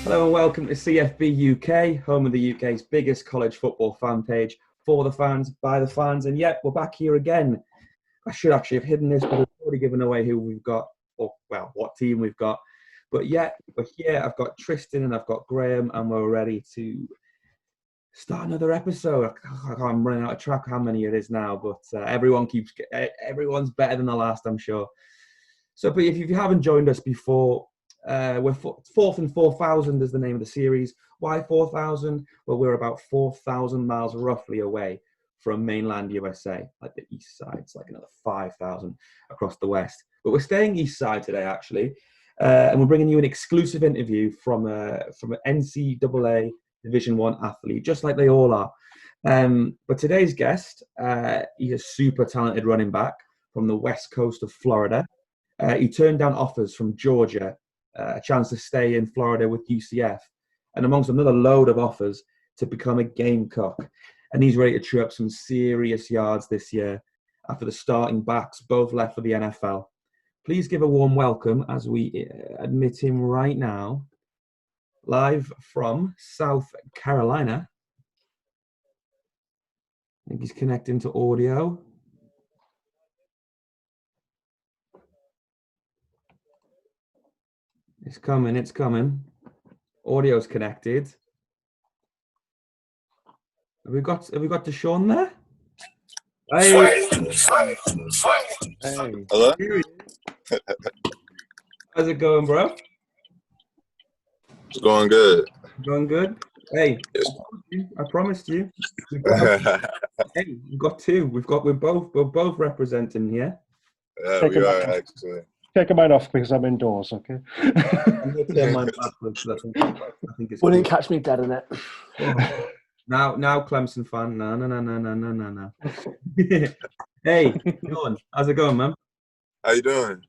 Hello and welcome to CFB UK, home of the UK's biggest college football fan page, for the fans, by the fans. And yet, we're back here again. I should actually have hidden this, but I've already given away who we've got, or, well, what team we've got. But yet, we're here. I've got Tristan and I've got Graham, and we're ready to start another episode. I'm running out of track how many it is now, but everyone's better than the last, I'm sure. So, but if you haven't joined us before, we're fourth and 4,000 is the name of the series. Why 4,000? Well, we're about 4,000 miles roughly away from mainland USA, like the east side. It's like another 5,000 across the west. But we're staying east side today, actually, and we're bringing you an exclusive interview from an NCAA Division One athlete, just like they all are. But today's guest, he's a super talented running back from the west coast of Florida. He turned down offers from Georgia, a chance to stay in Florida with UCF, and amongst another load of offers to become a Gamecock. And he's ready to chew up some serious yards this year after the starting backs both left for the NFL. Please give a warm welcome as we admit him right now, live from South Carolina. I think he's connecting to audio. It's coming. Audio's connected. Have we got Deshaun there? Hey. Hey. Hello? How's it going, bro? It's going good. Going good? Hey, Yes. I promised you. Hey, we've got two. We're both representing here. Yeah, we are actually. Take mine off because I'm indoors, okay? I'm going to turn mine backwards. I think it's Wouldn't catch me dead in it. Oh. Now, Clemson fan. No. Hey, Sean, how's it going, man? How you doing?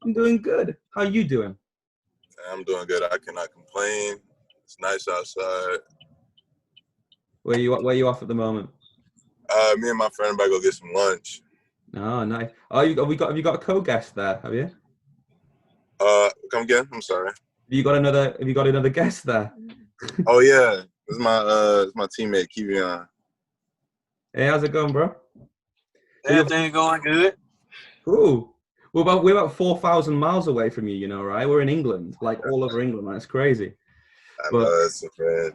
I'm doing good. How you doing? I'm doing good. I cannot complain. It's nice outside. Where you off at the moment? Me and my friend about to go get some lunch. Oh, nice. Oh, have you got a co-guest there? Have you? Come again? I'm sorry. Have you got another guest there? Oh yeah, this is my teammate Keveon. Hey, how's it going, bro? Everything going good? Cool. We're about 4,000 miles away from you, you know, right? We're in England, like all over England. That's crazy. I know, that's a friend.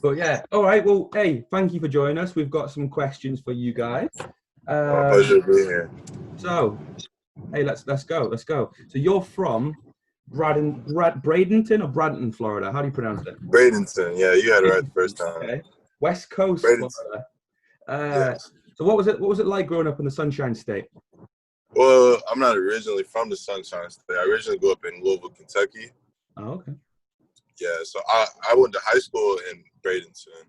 But yeah, all right. Well, hey, thank you for joining us. We've got some questions for you guys. My pleasure to be here. So, hey, let's go. So you're from Bradenton or Bradenton, Florida? How do you pronounce it? Bradenton. Yeah, you had it right the first time. Okay. West Coast, Bradenton. Florida. Yes. So what was it like growing up in the Sunshine State? Well, I'm not originally from the Sunshine State. I originally grew up in Louisville, Kentucky. Oh, okay. Yeah, so I went to high school in Bradenton.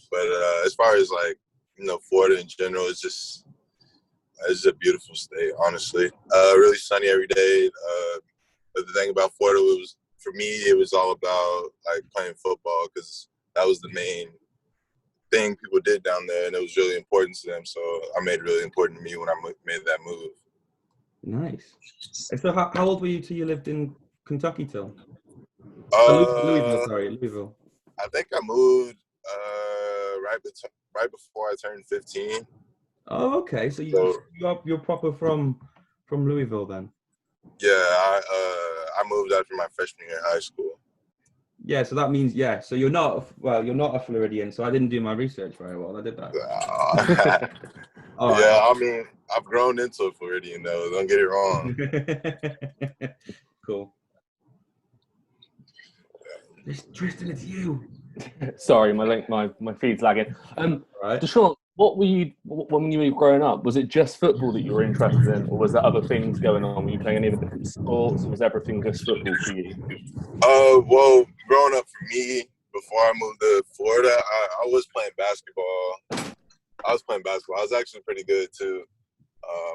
But as far as like, Florida in general, it's just a beautiful state, honestly. Really sunny every day. But the thing about Florida for me, it was all about like playing football because that was the main thing people did down there, and it was really important to them. So I made it really important to me when I made that move. Nice. So how old were you till you lived in Kentucky till? Louisville. I think I moved right before I turned 15. Oh, okay. So you're proper from Louisville then? Yeah, I moved after my freshman year in high school. Yeah, so that means So you're not a Floridian. So I didn't do my research very well. I did that. Yeah, I mean, I've grown into a Floridian though. Don't get it wrong. Cool. Tristan, it's you. Sorry, my feed's lagging. Right. Deshaun, what were you when you were growing up? Was it just football that you were interested in, or was there other things going on? Were you playing any of the different sports, or was everything just football for you? Well, growing up for me, before I moved to Florida, I was playing basketball. I was actually pretty good too.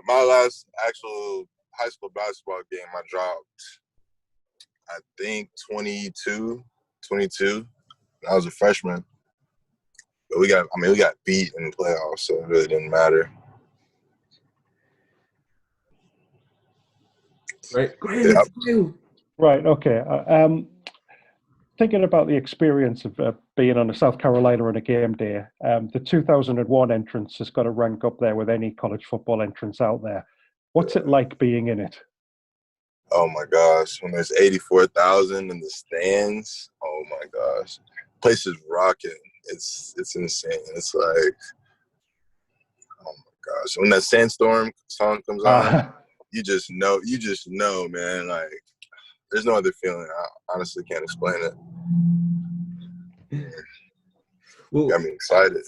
My last actual high school basketball game, I dropped, I think 22. I was a freshman. But we got beat in the playoffs, so it really didn't matter. Great. Right. Okay. thinking about the experience of being on a South Carolina on a game day, the 2001 entrance has got to rank up there with any college football entrance out there. What's it like being in it? Oh my gosh, when there's 84,000 in the stands, oh my gosh, place is rocking. It's insane. It's like, oh my gosh, when that Sandstorm song comes on, you just know, man. Like, there's no other feeling. I honestly can't explain it. Well, got me excited.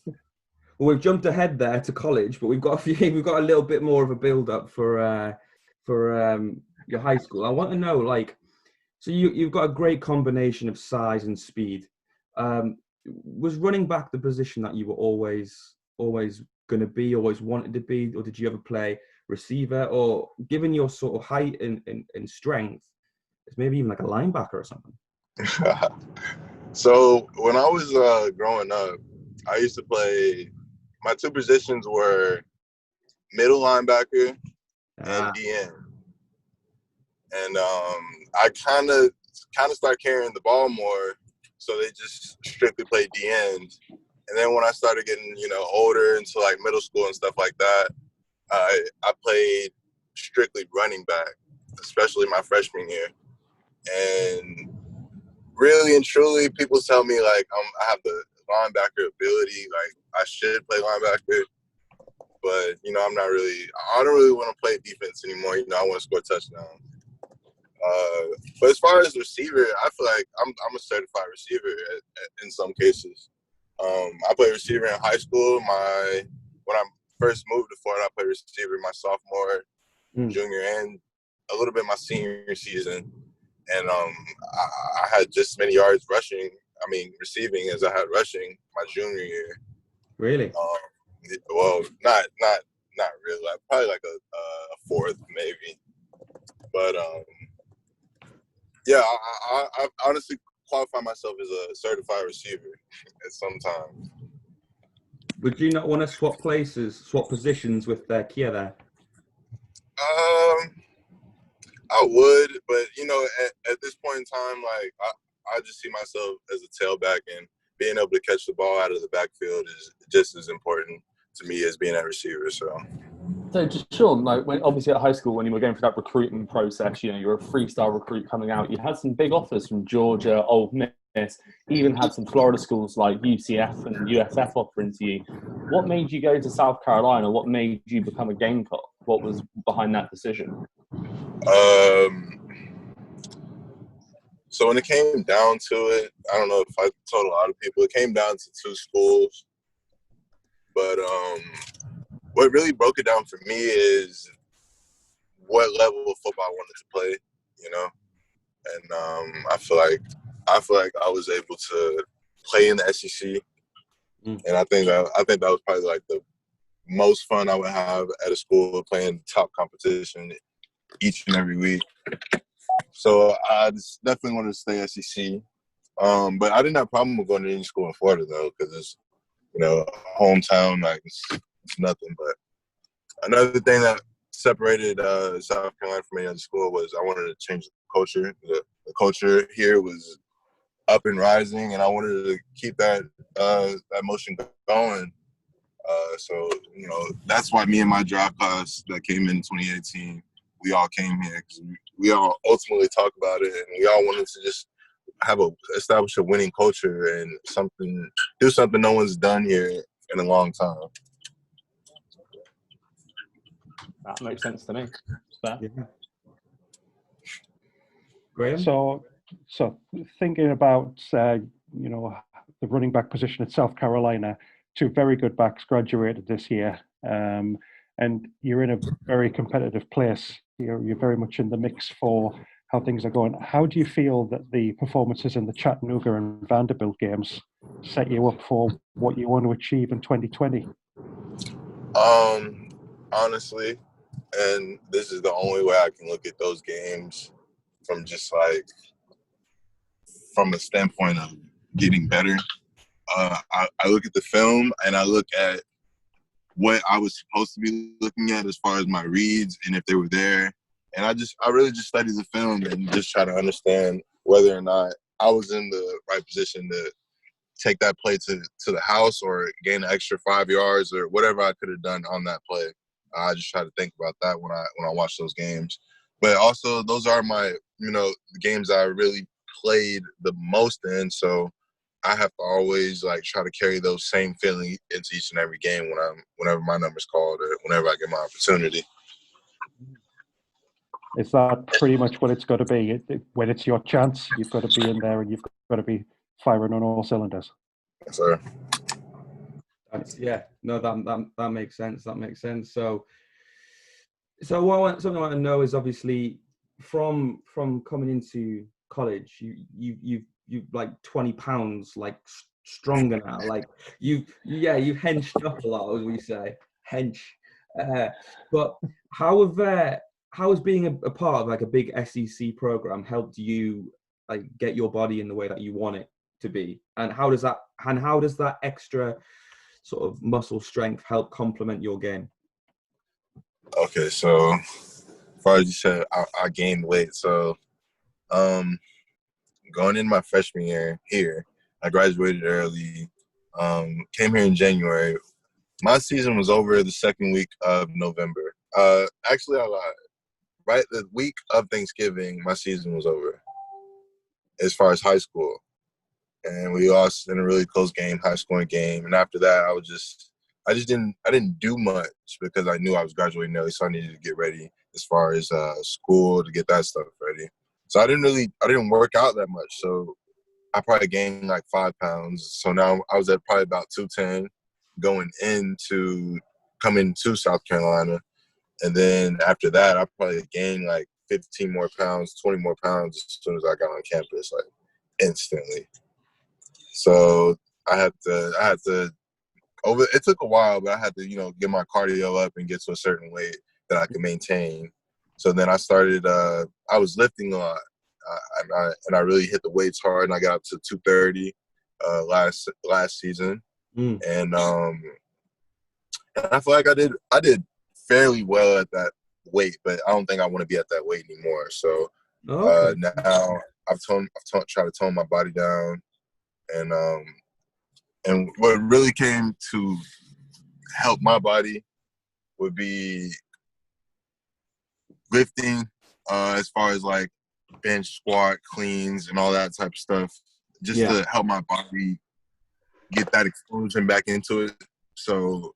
Well, we've jumped ahead there to college, but we've got a little bit more of a build up for your high school. I want to know, like, so you've got a great combination of size and speed. Was running back the position that you were always going to be, always wanted to be, or did you ever play receiver? Or given your sort of height and strength, it's maybe even like a linebacker or something. So when I was growing up, I used to play. My two positions were middle linebacker and DN. And I kind of started carrying the ball more, so they just strictly played DN. And then when I started getting, older into like middle school and stuff like that, I played strictly running back, especially my freshman year. And really and truly, people tell me like I have the linebacker ability, like I should play linebacker. But I don't really want to play defense anymore. I want to score touchdowns. But as far as receiver, I feel like I'm a certified receiver in some cases. I played receiver in high school. When I first moved to Florida, I played receiver my sophomore, junior, and a little bit my senior season. And I had just as many yards receiving as I had rushing my junior year. Really? Well, not really. Like, probably like a fourth, maybe. But yeah, I honestly qualify myself as a certified receiver at some time. Would you not want to swap positions with Kia there? I would, but at this point in time, like I just see myself as a tailback, and being able to catch the ball out of the backfield is just as important to me as being a receiver. So just Sean, like obviously at high school when you were going through that recruitment process, you're a 3-star recruit coming out. You had some big offers from Georgia, Ole Miss, even had some Florida schools like UCF and USF offering to you. What made you go to South Carolina? What made you become a Gamecock? What was behind that decision? So when it came down to it, I don't know if I told a lot of people, it came down to 2 schools. But what really broke it down for me is what level of football I wanted to play, And I feel like I was able to play in the SEC, and I think that was probably like the most fun I would have at a school, playing top competition each and every week. So I just definitely wanted to stay SEC. But I didn't have a problem with going to any school in Florida though, because it's hometown, like it's nothing. But another thing that separated South Carolina from any other school was I wanted to change the culture. The culture here was up and rising, and I wanted to keep that motion going. So that's why me and my draft class that came in 2018, we all came here because we all ultimately talk about it, and we all wanted to just establish a winning culture and do something no one's done here in a long time. That makes sense to me. Yeah. Graham? So thinking about the running back position at South Carolina, 2 very good backs graduated this year, and you're in a very competitive place. You're very much in the mix for how things are going. How do you feel that the performances in the Chattanooga and Vanderbilt games set you up for what you want to achieve in 2020? Honestly, and this is the only way I can look at those games from just like from a standpoint of getting better. I look at the film and I look at what I was supposed to be looking at as far as my reads and if they were there. And I really just study the film and just try to understand whether or not I was in the right position to take that play to the house or gain an extra 5 yards or whatever I could have done on that play. I just try to think about that when I watch those games. But also, those are my, the games I really played the most in. So I have to always try to carry those same feelings into each and every game whenever my number's called or whenever I get my opportunity. Is that pretty much what it's got to be? When it's your chance, you've got to be in there and you've got to be firing on all cylinders. Yes, sir. That makes sense. That makes sense. So something I want to know is obviously from coming into college, you've like 20 pounds stronger now. You've henched up a lot, as we say, hench. But how has being a part of a big SEC program helped you get your body in the way that you want it to be, and how does that extra sort of muscle strength help complement your game? Okay, so as far as you said, I gained weight. So going in my freshman year here, I graduated early, came here in January. My season was over the second week of November. Actually, I lied. Right the week of Thanksgiving, my season was over as far as high school. And we lost in a really close game, high-scoring game. And after that, I didn't do much because I knew I was graduating early, so I needed to get ready as far as school to get that stuff ready. So I didn't work out that much. So I probably gained 5 pounds. So now I was at probably about 210 coming to South Carolina. And then after that, I probably gained 15 more pounds, 20 more pounds as soon as I got on campus, instantly. So I had to it took a while, but I had to, get my cardio up and get to a certain weight that I could maintain. So then I started, I was lifting a lot, and I really hit the weights hard, and I got up to 230 last season. And I feel like I did fairly well at that weight, but I don't think I want to be at that weight anymore. So now I've tried to tone my body down, and what really came to help my body would be lifting, as far as bench, squat, cleans, and all that type of stuff, just to help my body get that explosion back into it. So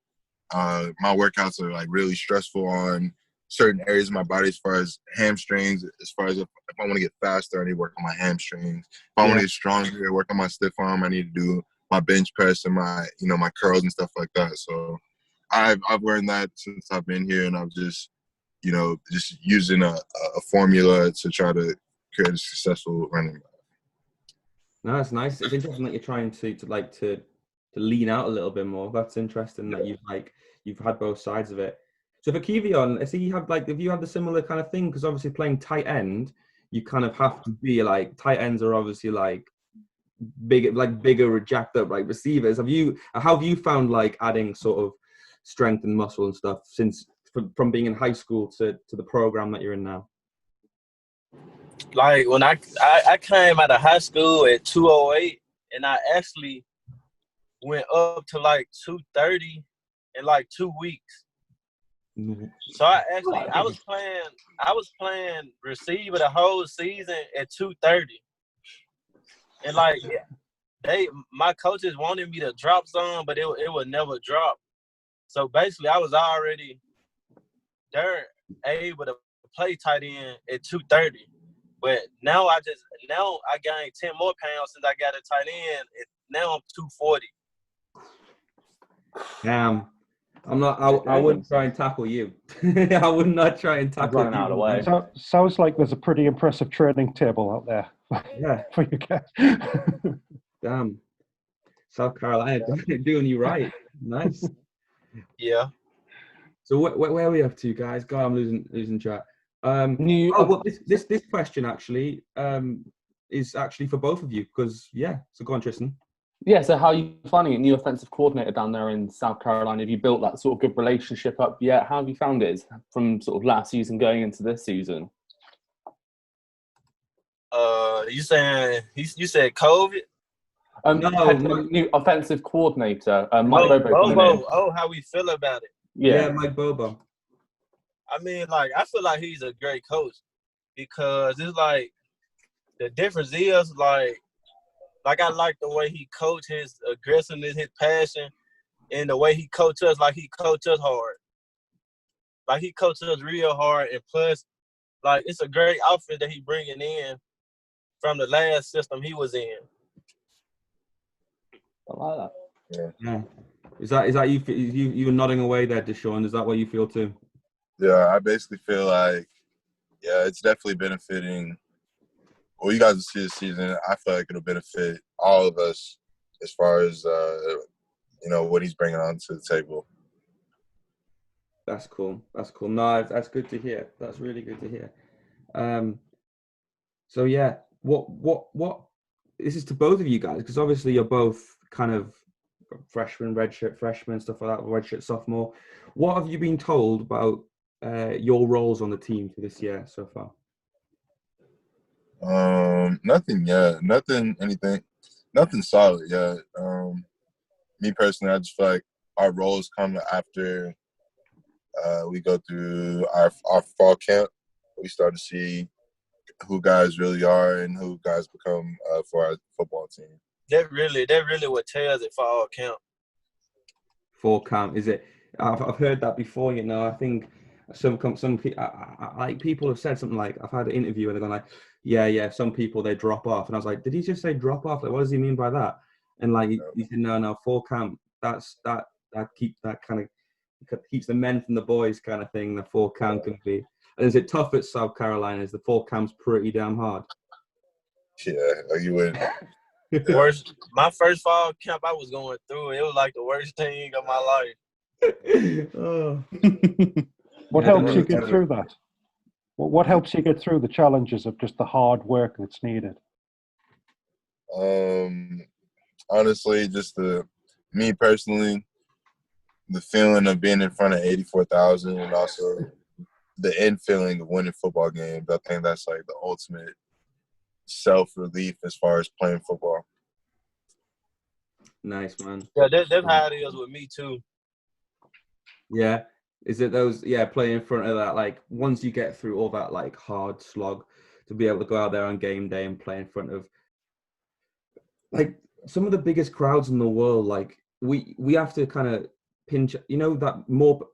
my workouts are really stressful on certain areas of my body, as far as hamstrings, as far as if I want to get faster, I need to work on my hamstrings. If I want to get stronger, work on my stiff arm, I need to do my bench press and my, my curls and stuff like that. So I've learned that since I've been here, and I've just using a formula to try to create a successful running back. No, it's nice. It's interesting that you're trying to lean out a little bit more. That's interesting that you've had both sides of it. So for Keveon, I see you have have you had the similar kind of thing? Because obviously playing tight end, you kind of have to be tight ends are obviously bigger jacked up receivers. How have you found adding sort of strength and muscle and stuff since from being in high school to the program that you're in now? When I came out of high school at 208, and I actually went up to 230 in 2 weeks. So I was playing receiver the whole season at 230. And my coaches wanted me to drop some, but it would never drop. So basically I was already there able to play tight end at 230. But now I gained 10 more pounds since I got a tight end. Now I'm 240. Damn. I wouldn't try and tackle you. I would not try and tackle you. Running out of the way. So, sounds like there's a pretty impressive training table out there for you guys. Damn. South Carolina doing you right. Nice. Yeah. So where are we up to, guys? God, I'm losing track. This question actually is actually for both of you because so go on, Tristan. Yeah, so how are you finding it? New offensive coordinator down there in South Carolina. Have you built that sort of good relationship up yet? How have you found it from sort of last season going into this season? You saying you said COVID? New offensive coordinator, Mike Bobo coming in. Oh, how we feel about it? Yeah, Mike Bobo. I mean, like, I feel like he's a great coach because it's like the difference is like I like the way he coached, his aggressiveness, his passion, and the way he coached us. Like, he coached us hard. Like, he coached us real hard, and plus, like, it's a great outfit that he bringing in from the last system he was in. I like that. Yeah. Is that you nodding away there, Deshaun? Is that what you feel too? Yeah, I basically feel like, it's definitely benefiting. Well, you guys will see this season. I feel like it'll benefit all of us as far as, what he's bringing onto the table. That's cool. No, that's good to hear. That's really good to hear. So yeah, what? This is to both of you guys because obviously you're both kind of freshman, redshirt freshman, stuff like that, redshirt sophomore. What have you been told about your roles on the team for this year so far? Nothing yet. Nothing solid yet. Me personally, I just feel like our roles come after we go through our fall camp. We start to see who guys really are and who guys become for our football team. That really what tells it fall camp. Fall camp, is it? I've heard that before. I think some like people have said something like, I've had an interview and they're going like, yeah, some people they drop off, and I was like, did he just say drop off? Like, what does he mean by that? And like he said, no, fall camp. That keeps the men from the boys kind of thing. The fall camp can be. And is it tough at South Carolina? Is the fall camp's pretty damn hard? Yeah, you would. Worst. My first fall camp I was going through, it was like the worst thing of my life. Oh. What helps you get through that? What helps you get through the challenges of just the hard work that's needed? Honestly, just me personally, the feeling of being in front of 84,000 and also the end feeling of winning football games. I think that's like the ultimate self-relief as far as playing football. Nice, man. Yeah, that's how it is with me too. Yeah. Is it those, playing in front of that, like, once you get through all that, like, hard slog, to be able to go out there on game day and play in front of, like, some of the biggest crowds in the world, like, we have to kind of pinch, that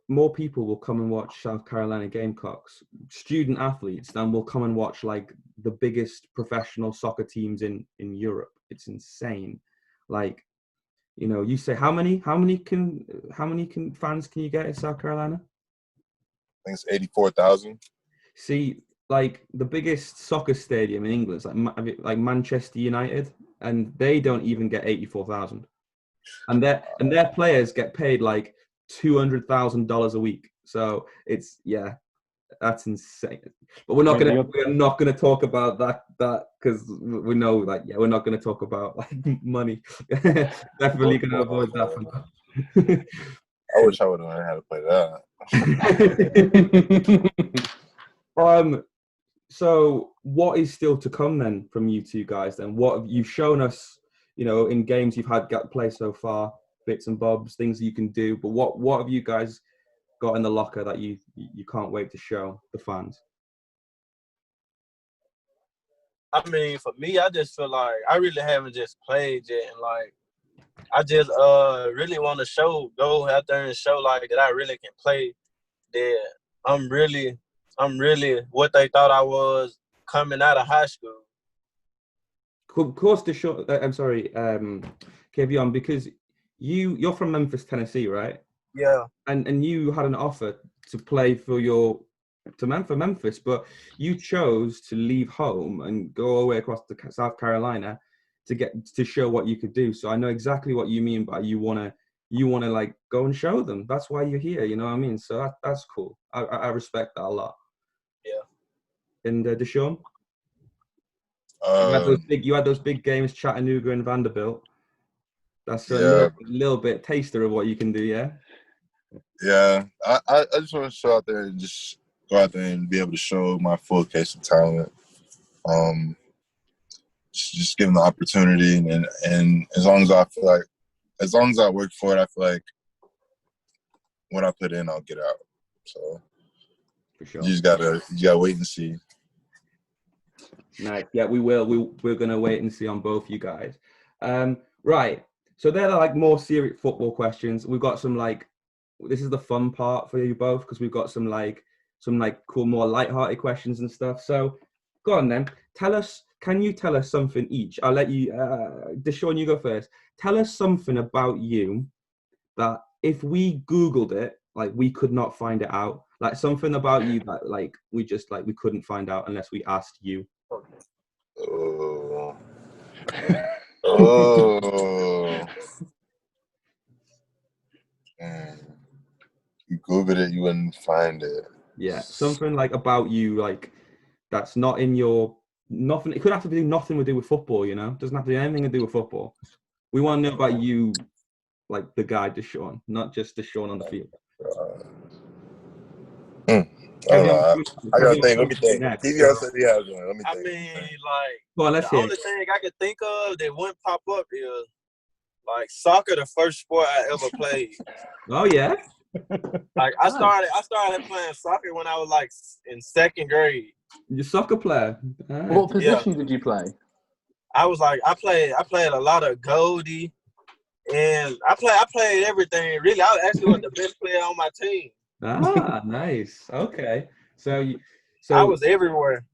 more people will come and watch South Carolina Gamecocks, student athletes, than will come and watch, like, the biggest professional soccer teams in Europe. It's insane. Like, you say how many fans can you get in South Carolina? I think it's 84,000. See, like the biggest soccer stadium in England is like Manchester United, and they don't even get 84,000, and their players get paid like $200,000 a week. So it's that's insane. But we're not gonna talk about that because we know we're not gonna talk about like money. Definitely gonna avoid that. I wish I would have learned how to play that. So what is still to come then from you two guys? Then what have you shown us? In games you've had play so far, bits and bobs, things that you can do. But what have you guys got in the locker that you can't wait to show the fans? I mean, for me, I just feel like I really haven't just played yet, and like I just really want to go out there and show like that I really can play. That I'm really what they thought I was coming out of high school. Of course, I'm sorry, Keveon, because you're from Memphis, Tennessee, right? Yeah. And you had an offer to play for Memphis, but you chose to leave home and go all the way across to South Carolina to show what you could do. So I know exactly what you mean by you wanna like go and show them. That's why you're here. You know what I mean? So that's cool. I respect that a lot. Yeah. And Deshaun, you had those big games, Chattanooga and Vanderbilt. That's a little bit taster of what you can do. Yeah. Yeah, I just want to show out there and just go out there and be able to show my full case of talent. just give them the opportunity, and as long as I work for it, I feel like what I put in, I'll get out. So For sure. you gotta wait and see. Nice. Yeah, we will. We're gonna wait and see on both you guys. Right. So they're like more serious football questions. We've got some like, this is the fun part for you both because we've got some cool, more lighthearted questions and stuff. So go on then. Can you tell us something each? I'll let you, Deshaun, you go first. Tell us something about you that if we Googled it, like we could not find it out. Like something about you that like we couldn't find out unless we asked you. Oh. Oh. You Googled it, you wouldn't find it. Yeah, something like about you, like that's not in your nothing. It could have to do nothing to do with football, you know. It doesn't have to do anything to do with football. We want to know about you, like the guy Deshaun, not just Deshaun on the field. I don't know. I gotta think. Let me think. Keveon said he has one. Let me think. I mean, like, Go on, let's the hear only it. thing I could think of that wouldn't pop up is like soccer, the first sport I ever played. Oh yeah. Like I started playing soccer when I was like in second grade. You're a soccer player. What position did you play? I played a lot of goalie, and I played everything. Really, I actually was the best player on my team. Ah, nice. Okay. So I was everywhere.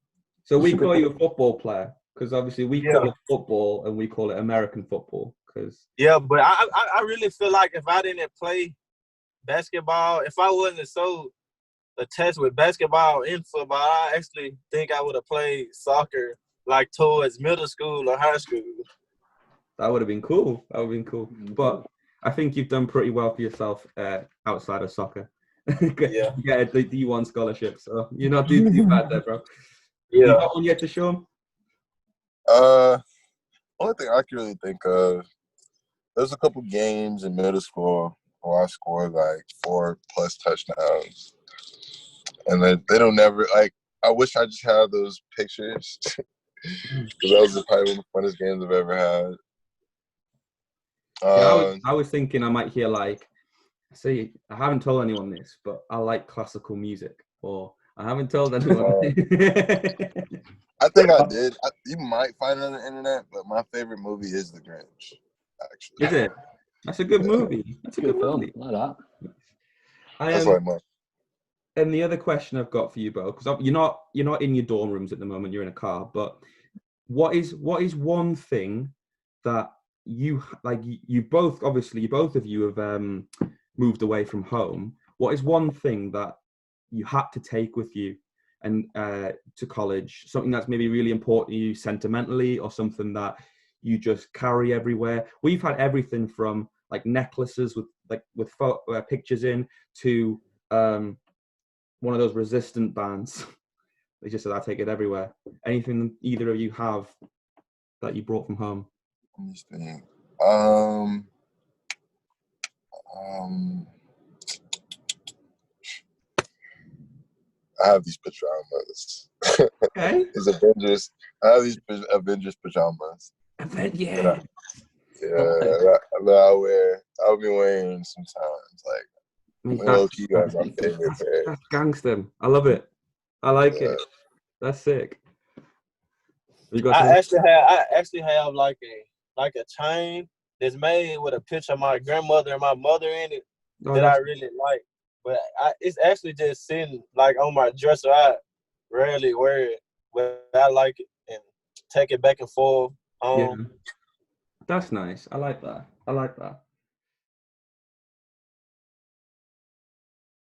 So we call you a football player because obviously we call Yeah. it football and we call it American football because Yeah, but I really feel like if I didn't play basketball, if I wasn't so attached with basketball and football, I actually think I would have played soccer like towards middle school or high school. that would have been cool. That would have been cool. But I think you've done pretty well for yourself outside of soccer. Yeah. You get a D1 scholarship, so you're not doing too bad there, bro. Yeah. You got one yet to show? Only thing I can really think of, there's a couple games in middle school where I scored like 4+ touchdowns, and they don't never like. I wish I just had those pictures because that was probably one of the funnest games I've ever had. Yeah, I was thinking I might hear like, see, I haven't told anyone this, but I like classical music, or I haven't told anyone. I think I did. You might find it on the internet, but my favorite movie is The Grinch. Actually, Is it? That's a good movie. That's a good film. movie. Like that. That's like my. And the other question I've got for you, Bo, because you're not in your dorm rooms at the moment. You're in a car. But what is one thing that you like? You both of you have moved away from home. What is one thing that you had to take with you and to college? Something that's maybe really important to you sentimentally, or something that you just carry everywhere. We've had everything from like necklaces with pictures in to one of those resistant bands. They just said, I take it everywhere. Anything either of you have that you brought from home? Let me think. I have these pajamas. Okay. These Avengers. I have these Avengers pajamas. Yeah. I'll be wearing sometimes. Like, low key, guys, my favorite pair. That's gangster. I love it. I like it. That's sick. I actually have like a chain that's made with a picture of my grandmother and my mother in it that I really like. But it's actually just sitting like on my dresser. I rarely wear it, but I like it and take it back and forth. Yeah. That's nice. I like that.